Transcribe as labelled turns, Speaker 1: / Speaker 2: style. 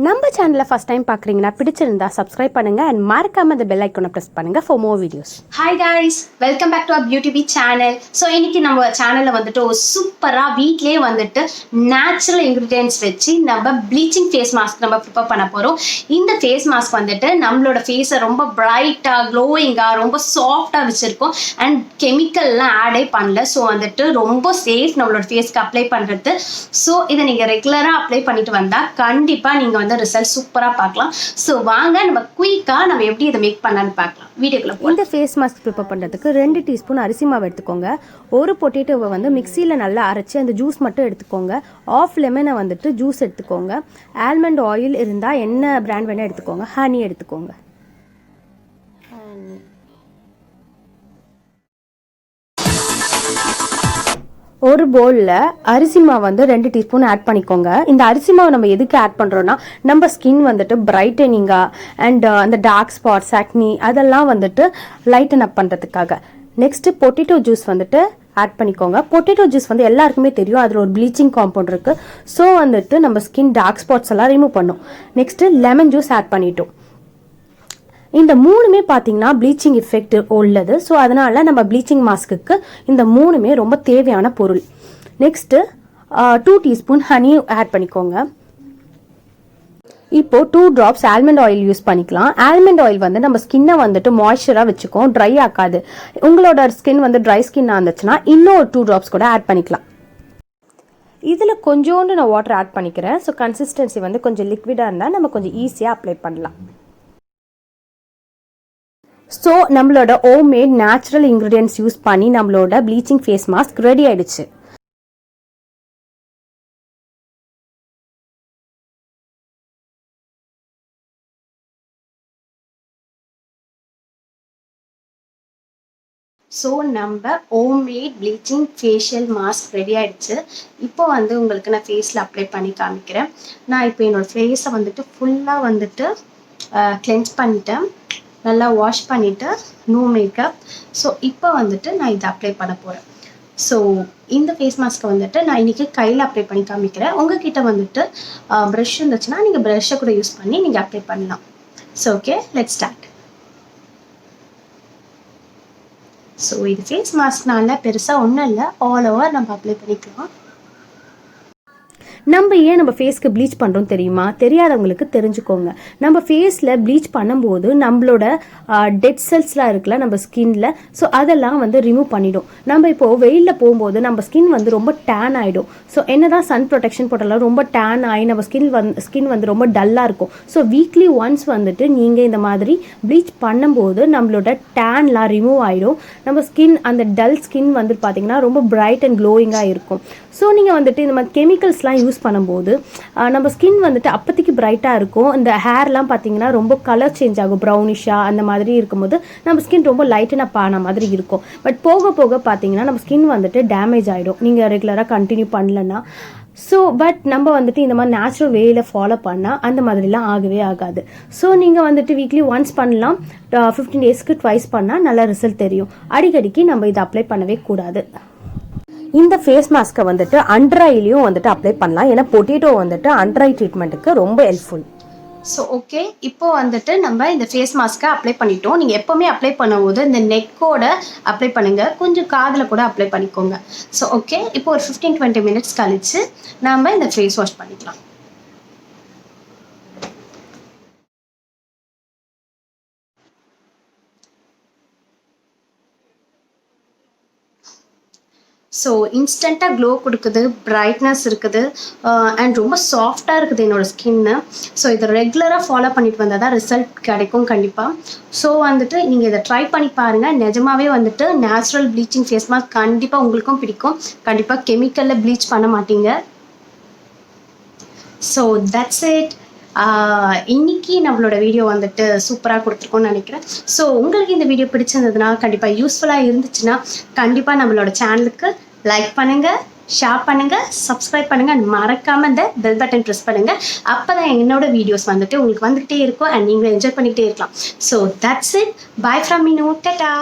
Speaker 1: நம்ம சேனலை first time பார்க்குறீங்கன்னா பிடிச்சிருந்தா சப்ஸ்கிரைப் பண்ணுங்கள் அண்ட் மறக்காமல் அந்த பெல் ஐக்கனை ப்ரெஸ் பண்ணுங்கள் for more videos.
Speaker 2: Hi guys, welcome back to our beauty channel. So இன்னைக்கு நம்ம சேனலில் வந்துட்டு ஒரு சூப்பராக வீட்லேயே வந்துட்டு நேச்சுரல் இன்க்ரீடியன்ட்ஸ் வச்சு நம்ம ப்ளீச்சிங் ஃபேஸ் மாஸ்க் நம்ம ப்ரிப்பேர் பண்ண போகிறோம். இந்த ஃபேஸ் மாஸ்க் வந்துட்டு நம்மளோட ஃபேஸை ரொம்ப பிரைட்டாக க்ளோயிங்காக ரொம்ப சாஃப்டாக வச்சுருக்கோம் அண்ட் கெமிக்கல்லாம் ஆடே பண்ணல. ஸோ வந்துட்டு ரொம்ப சேஃப் நம்மளோட ஃபேஸ்க்கு அப்ளை பண்ணுறது. ஸோ இதை நீங்கள் ரெகுலராக அப்ளை பண்ணிட்டு வந்தால் கண்டிப்பாக நீங்கள் வந்து ரிசல்ட் சூப்பராக பார்க்கலாம். ஸோ வாங்க நம்ம குயிக்காக நம்ம எப்படி இதை மேக் பண்ணலான்னு பார்க்கலாம். வீடியோக்குள்ள
Speaker 1: இந்த ஃபேஸ் மாஸ்க் ப்ரிப்பேர் பண்ணுறதுக்கு 2 டீஸ்பூன் அரிசி மாவு எடுத்துக்கோங்க. ஒரு பொட்டேட்டோவை வந்து மிக்சியில் நல்லா அரைச்சி அந்த ஜூஸ் மட்டும் எடுத்துக்கோங்க. ஆஃப் லெமனை வந்துட்டு ஜூஸ் எடுத்துக்கோங்க. ஆல்மண்ட் ஆயில் இருந்தால் என்ன பிராண்ட் வேணால் எடுத்துக்கோங்க. ஹனி எடுத்துக்கோங்க. ஒரு பவுலில் அரிசி மாவு வந்து 2 டீஸ்பூன் ஆட் பண்ணிக்கோங்க. இந்த அரிசி மாவு நம்ம எதுக்கு ஆட் பண்ணுறோன்னா நம்ம ஸ்கின் வந்துட்டு பிரைட்டனிங்காக அண்ட் அந்த டார்க் ஸ்பாட்ஸ் ஆக்னி அதெல்லாம் வந்துட்டு லைட்டன் அப் பண்ணுறதுக்காக. நெக்ஸ்ட்டு பொட்டேட்டோ ஜூஸ் வந்துட்டு ஆட் பண்ணிக்கோங்க. பொட்டேட்டோ ஜூஸ் வந்து எல்லாருக்குமே தெரியும், அதில் ஒரு ப்ளீச்சிங் காம்பவுண்ட் இருக்குது. ஸோ வந்துட்டு நம்ம ஸ்கின் டார்க் ஸ்பாட்ஸ் எல்லாம் ரிமூவ் பண்ணும். நெக்ஸ்ட்டு லெமன் ஜூஸ் ஆட் பண்ணிட்டோம். இந்த மூணுமே பார்த்தீங்கன்னா ப்ளீச்சிங் எஃபெக்ட் உள்ளது. ஸோ அதனால் நம்ம ப்ளீச்சிங் மாஸ்க்கு இந்த மூணுமே ரொம்ப தேவையான பொருள். நெக்ஸ்ட்டு 2 டீஸ்பூன் ஹனி ஆட் பண்ணிக்கோங்க. இப்போது 2 ட்ராப்ஸ் ஆல்மண்ட் ஆயில் யூஸ் பண்ணிக்கலாம். ஆல்மண்ட் ஆயில் வந்து நம்ம ஸ்கின்னை வந்துட்டு மாய்ஸ்சராக வச்சுக்கோம், ட்ரை ஆக்காது. உங்களோட ஸ்கின் வந்து ட்ரை ஸ்கின்னாக இருந்துச்சுன்னா இன்னும் 2 ட்ராப்ஸ் கூட ஆட் பண்ணிக்கலாம். இதில் கொஞ்சோண்டு நான் வாட்டர் ஆட் பண்ணிக்கிறேன். ஸோ கன்சிஸ்டன்சி வந்து கொஞ்சம் லிக்விடாக இருந்தால் நம்ம கொஞ்சம் ஈஸியாக அப்ளை பண்ணலாம். ஸோ நம்மளோட ஹோம்மேட் நேச்சுரல் இன்க்ரீடியன்ட்ஸ் யூஸ் பண்ணி நம்மளோட ப்ளீச்சிங் ஃபேஸ் மாஸ்க் ரெடி ஆயிடுச்சு.
Speaker 2: ஸோ நம்ம homemade bleaching facial mask ready ஆகிடுச்சு. இப்போ வந்து உங்களுக்கு நான் ஃபேஸில் அப்ளை பண்ணி காமிக்கிறேன். நான் இப்போ என்னோடய ஃபேஸை வந்துட்டு ஃபுல்லாக வந்துட்டு கிளென்ஸ் பண்ணிட்டேன், நல்லா வாஷ் பண்ணிவிட்டு நோ மேக்கப். ஸோ இப்போ வந்துட்டு நான் இதை அப்ளை பண்ண போகிறேன். ஸோ இந்த ஃபேஸ் மாஸ்க்கை வந்துட்டு நான் இன்றைக்கி கையில் அப்ளை பண்ணி காமிக்கிறேன். உங்ககிட்ட வந்துட்டு ப்ரஷ் இருந்துச்சுன்னா நீங்கள் ப்ரஷ்ஷை கூட யூஸ் பண்ணி நீங்கள் அப்ளை பண்ணலாம். So okay, let's start. So இது ஃபேஸ் மாஸ்க்னால பெருசாக ஒன்றும் இல்லை, ஆல் ஓவர் நம்ம அப்ளை பண்ணிக்கலாம்.
Speaker 1: நம்ம ஏன் நம்ம ஃபேஸ்க்கு ப்ளீச் பண்ணுறோம் தெரியுமா? தெரியாதவங்களுக்கு தெரிஞ்சுக்கோங்க. நம்ம ஃபேஸில் ப்ளீச் பண்ணும்போது நம்மளோட டெட் செல்ஸ்லாம் இருக்குல்ல நம்ம ஸ்கின்ல, ஸோ அதெல்லாம் வந்து ரிமூவ் பண்ணிடும். நம்ம இப்போது வெயிலில் போகும்போது நம்ம ஸ்கின் வந்து ரொம்ப டேன் ஆகிடும். ஸோ என்ன தான் சன் ப்ரொடெக்ஷன் போட்டாலும் ரொம்ப டேன் ஆகி நம்ம ஸ்கின் வந்து ரொம்ப டல்லாக இருக்கும். ஸோ வீக்லி ஒன்ஸ் வந்துட்டு நீங்கள் இந்த மாதிரி ப்ளீச் பண்ணும்போது நம்மளோட டேன்லாம் ரிமூவ் ஆகிடும். நம்ம ஸ்கின் அந்த டல் ஸ்கின் வந்து பார்த்திங்கன்னா ரொம்ப பிரைட் அண்ட் க்ளோயிங்காக இருக்கும். ஸோ நீங்கள் வந்துட்டு இந்த மாதிரி கெமிக்கல்ஸ்லாம் யூஸ் பண்ணும்போது நம்ம ஸ்கின் வந்துட்டு அப்போதைக்கு பிரைட்டாக இருக்கும். இந்த ஹேர்லாம் பார்த்தீங்கன்னா ரொம்ப கலர் சேஞ்ச் ஆகும், ப்ரௌனிஷாக அந்த மாதிரி இருக்கும்போது நம்ம ஸ்கின் ரொம்ப லைட்டன் அப் ஆன மாதிரி இருக்கும். பட் போக போக பார்த்தீங்கன்னா நம்ம ஸ்கின் வந்துட்டு டேமேஜ் ஆகிடும் நீங்கள் ரெகுலராக கண்டினியூ பண்ணலன்னா. ஸோ பட் நம்ம வந்துட்டு இந்த மாதிரி நேச்சுரல் வேயில் ஃபாலோ பண்ணால் அந்த மாதிரிலாம் ஆகவே ஆகாது. ஸோ நீங்கள் வந்துட்டு வீக்லி ஒன்ஸ் பண்ணலாம், 15 டேஸ்க்கு ட்வைஸ் பண்ணால் நல்ல ரிசல்ட் தெரியும். அடிக்கடிக்கு நம்ம இதை அப்ளை பண்ணவே கூடாது. இந்த ஃபேஸ் மாஸ்க்கை வந்துட்டு அண்டர் ஐலையும் வந்துட்டு அப்ளை பண்ணலாம். ஏன்னா பொட்டேட்டோ வந்துட்டு அண்டர் ஐ ட்ரீட்மெண்ட்டுக்கு ரொம்ப ஹெல்ப்ஃபுல்.
Speaker 2: ஸோ ஓகே, இப்போ வந்துட்டு நம்ம இந்த ஃபேஸ் மாஸ்க்கை அப்ளை பண்ணிட்டோம். நீங்கள் எப்போவுமே அப்ளை பண்ணும்போது இந்த நெக்கோட அப்ளை பண்ணுங்கள், கொஞ்சம் காதில் கூட அப்ளை பண்ணிக்கோங்க. ஸோ ஓகே, இப்போ ஒரு 15-20 மினிட்ஸ் கழித்து நம்ம இந்த ஃபேஸ் வாஷ் பண்ணிக்கலாம். ஸோ இன்ஸ்டண்ட்டாக க்ளோ கொடுக்குது, பிரைட்னஸ் இருக்குது அண்ட் ரொம்ப சாஃப்டாக இருக்குது என்னோடய ஸ்கின்னு. ஸோ இதை ரெகுலராக ஃபாலோ பண்ணிட்டு வந்தால் தான் ரிசல்ட் கிடைக்கும் கண்டிப்பாக. ஸோ வந்துட்டு நீங்கள் இதை ட்ரை பண்ணி பாருங்கள். நிஜமாகவே வந்துட்டு நேச்சுரல் ப்ளீச்சிங் ஃபேஸ் மாஸ்க் கண்டிப்பாக உங்களுக்கும் பிடிக்கும். கண்டிப்பாக கெமிக்கலில் ப்ளீச் பண்ண மாட்டீங்க. So that's it. இன்னைக்கு நம்மளோட வீடியோ வந்துட்டு சூப்பராக கொடுத்துருக்கோன்னு நினைக்கிறேன். ஸோ உங்களுக்கு இந்த வீடியோ பிடிச்சிருந்ததுன்னா கண்டிப்பாக யூஸ்ஃபுல்லாக இருந்துச்சுன்னா கண்டிப்பாக நம்மளோட சேனலுக்கு லைக் பண்ணுங்கள், ஷேர் பண்ணுங்கள், சப்ஸ்கிரைப் பண்ணுங்கள் அண்ட் மறக்காமல் இந்த பெல் பட்டன் ப்ரெஸ் பண்ணுங்கள். அப்போ தான் என்னோட வீடியோஸ் வந்துட்டு உங்களுக்கு வந்துகிட்டே இருக்கும் அண்ட் நீங்களும் என்ஜாய் பண்ணிக்கிட்டே இருக்கலாம். So that's it. By from மீனு. டாடா.